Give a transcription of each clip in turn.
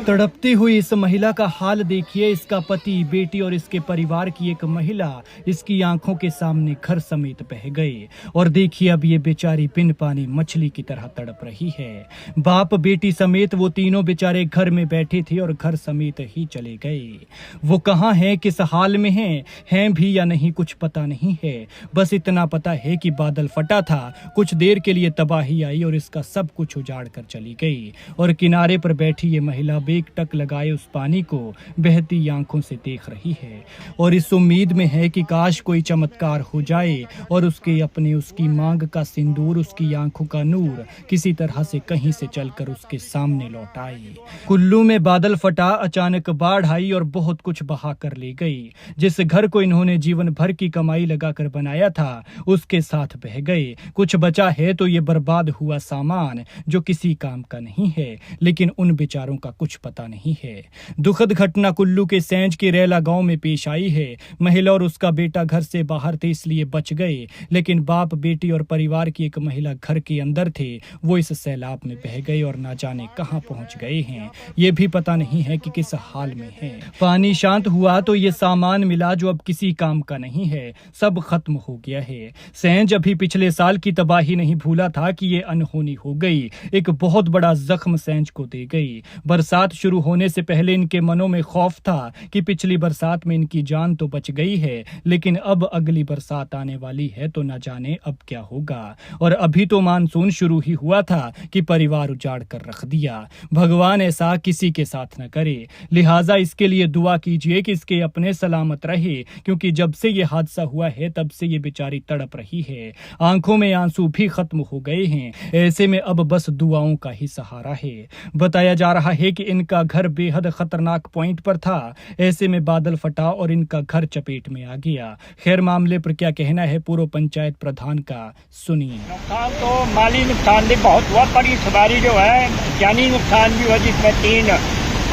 तड़पती हुई इस महिला का हाल देखिए। इसका पति, बेटी और इसके परिवार की एक महिला इसकी आंखों के सामने घर समेत बह गए। और देखिए अब ये बेचारी बिन पानी मछली की तरह तड़प रही है। बाप बेटी समेत वो तीनों बेचारे घर में बैठे थे और घर समेत ही चले गए। वो कहाँ हैं, किस हाल में हैं भी या नहीं कुछ पता नहीं है। बस इतना पता है कि बादल फटा था, कुछ देर के लिए तबाही आई और इसका सब कुछ उजाड़ कर चली गई। और किनारे पर बैठी ये महिला बेटक लगाए उस पानी को बहती आंखों से देख रही है और इस उम्मीद में है कि काश कोई चमत्कार हो जाए और उसकी मांग का सिंदूर, उसकी आंखों का नूर किसी तरह से कहीं से चलकर उसके सामने लौट आए। कुल्लू में बादल फटा, अचानक बाढ़ आई और बहुत कुछ बहा कर ले गई। जिस घर को इन्होंने जीवन भर की कमाई लगाकर बनाया था उसके साथ बह गए। कुछ बचा है तो ये बर्बाद हुआ सामान जो किसी काम का नहीं है, लेकिन उन बेचारों का कुछ पता नहीं है। दुखद घटना कुल्लू के सैंज के रेला गांव में पेश आई है। महिला और उसका बेटा घर से बाहर थे इसलिए बच गए, लेकिन बाप, बेटी और परिवार की एक महिला घर के अंदर थे। वो इस सैलाब में बह गए और ना जाने कहां पहुंच गए हैं। ये भी पता नहीं है कि किस हाल में है। पानी शांत हुआ तो ये सामान मिला जो अब किसी काम का नहीं है, सब खत्म हो गया है। सैंज अभी पिछले साल की तबाही नहीं भूला था कि ये अनहोनी हो गई। एक बहुत बड़ा जख्म सैंज को दे गई। बरसात शुरू होने से पहले इनके मनों में खौफ था कि पिछली बरसात में इनकी जान तो बच गई है, लेकिन अब अगली बरसात आने वाली है तो न जाने अब क्या होगा। और अभी तो मानसून शुरू ही हुआ था कि परिवार उजाड़ कर रख दिया। भगवान ऐसा किसी के साथ न करे, लिहाजा इसके लिए दुआ कीजिए कि इसके अपने सलामत रहे, क्योंकि जब से ये हादसा हुआ है तब से ये बेचारी तड़प रही है। आंखों में आंसू भी खत्म हो गए हैं। ऐसे में अब बस दुआओं का ही सहारा है। बताया जा रहा है कि इनका घर बेहद खतरनाक पॉइंट पर था। ऐसे में बादल फटा और इनका घर चपेट में आ गया। खैर, मामले पर क्या कहना है पूर्व पंचायत प्रधान का, सुनिए। नुकसान तो माली नुकसान भी बहुत हुआ, पर इस बारी जो है जानी नुकसान भी हुआ, जिसमें 3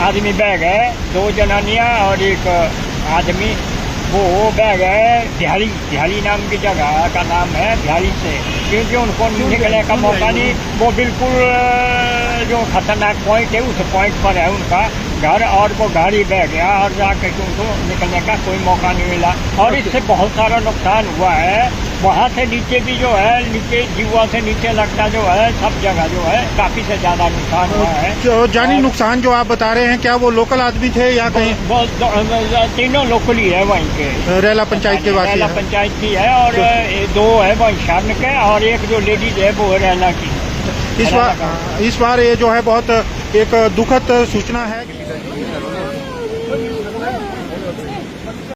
आदमी बह गए, 2 जनानियां और एक आदमी। वो बह गए बिहारी नाम की जगह का नाम है, बिहारी से, क्योंकि उनको निकलने का मौका नहीं। वो बिल्कुल जो खतरनाक पॉइंट है उस पॉइंट पर है उनका घर, और वो गाड़ी बह गया और जाकर उनको निकलने का कोई मौका नहीं मिला। और इससे बहुत सारा नुकसान हुआ है। वहाँ से नीचे भी जो है, नीचे जीवा से नीचे लगता जो है, सब जगह जो है काफी से ज्यादा नुकसान हुआ है। जो जानी नुकसान जो आप बता रहे हैं, क्या वो लोकल आदमी थे या कहीं? वो तीनों लोकल ही है वहीं के, रेला पंचायत के वासी? रेला पंचायत की है, और 2 है वहीं शान के, और एक जो लेडीज है वो रेला की। इस बार ये जो है बहुत एक दुखद सूचना है।